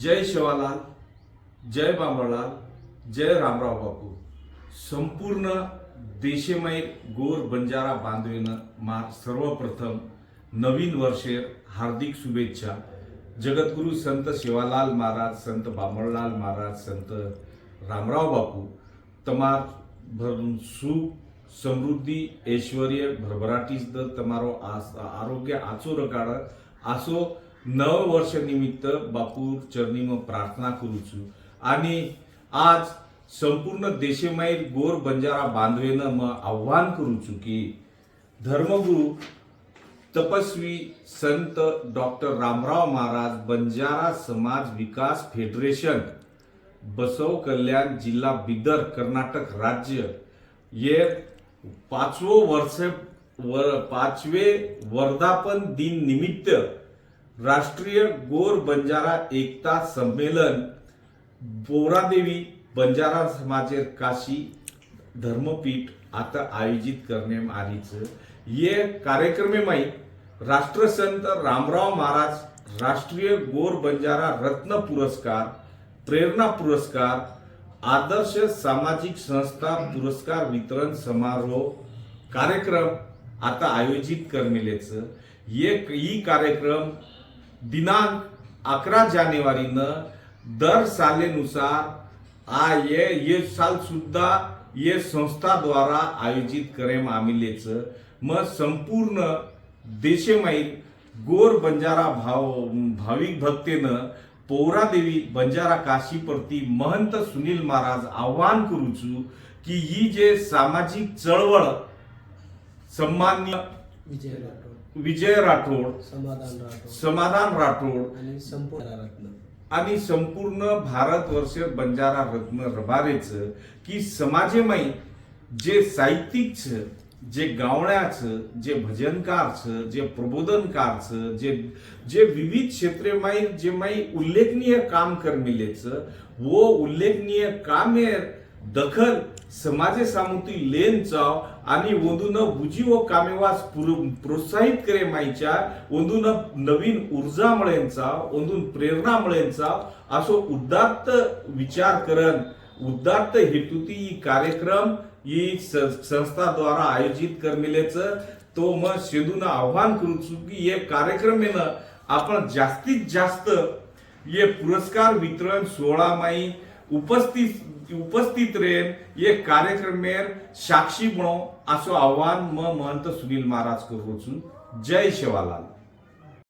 जय शिवालाल, जय बांबळलाल, जय रामराव बापू. संपूर्ण देशमय गोर बंजारा बांधवेनं सर्वप्रथम नवीन वर्षेर हार्दिक शुभेच्छा. जगद्गुरु संत शिवालाल महाराज, संत बांबळलाल महाराज, संत रामराव बापू तमार भरून सुख समृद्धि ऐश्वर्य भरभराटीस द तमारो आरोग्य आचो रकाड आसो नव वर्ष निमित्त बापू चरणी में प्रार्थना करू छू. आणि आज संपूर्ण देशमय गोर बंजारा बांधवेन म आव्हान करू छू की धर्मगुरु तपस्वी संत डॉक्टर रामराव महाराज बंजारा समाज विकास फेडरेशन बसव कल्याण जिल्हा बिदर कर्नाटक राज्य ये पाचवे वर्धापन दिन निमित्त राष्ट्रीय गोर बंजारा एकता सम्मेलन बोरादेवी बंजारा समाजेर काशी धर्मपीठ आता आयोजित करण्यात आलीच. ये कार्यक्रम में राष्ट्रसंत रामराव महाराज राष्ट्रीय गोर बंजारा रत्न पुरस्कार, प्रेरणा पुरस्कार, आदर्श सामाजिक संस्था पुरस्कार वितरण समारोह कार्यक्रम आता आयोजित करमिलेच. ये कार्यक्रम दिनांक 11 जानेवारी न दर सालेनुसार ये साल सुद्धा ये संस्था द्वारा आयोजित करेम आमिलेच. मग संपूर्ण देशमय गोर बंजारा भाविक भक्तेनं पौरादेवी बंजारा काशी प्रति महंत सुनील महाराज आव्हान करू छू की ही जे सामाजिक चळवळ सन्मान्य विजय राठोड, समाधान राठोड आणि संपूर्ण भारतवर्ष बंजारा रत्न रबारेच की समाजेमय जे साहित्यिक छ, जे गावण्याच, जे भजनकार छ, जे प्रबोधनकार छ, जे विविध क्षेत्रे में जे में उल्लेखनीय काम कर मिलेच वो उल्लेखनीय कामे दखल समाजे सामुती लेन चाव आणि वंदून बुजी व कामेवास प्रोत्साहित करे माईच्या वंदून नवीन ऊर्जा मिळेंचा, वंदून प्रेरणा मिळेंचा असो उदात्त विचार करन उदात्त हेतुती ही कार्यक्रम ही संस्था द्वारा आयोजित करमिलेच. तो मग शेदून आव्हान करू की ये कार्यक्रम में आपण जास्तीत जास्त ये पुरस्कार वितरण सोहळा माई उपस्थित रहेन ये कार्यक्रम में साक्षी बनो असो आव्हान महंत सुनील महाराज करू. जय शिवालाल.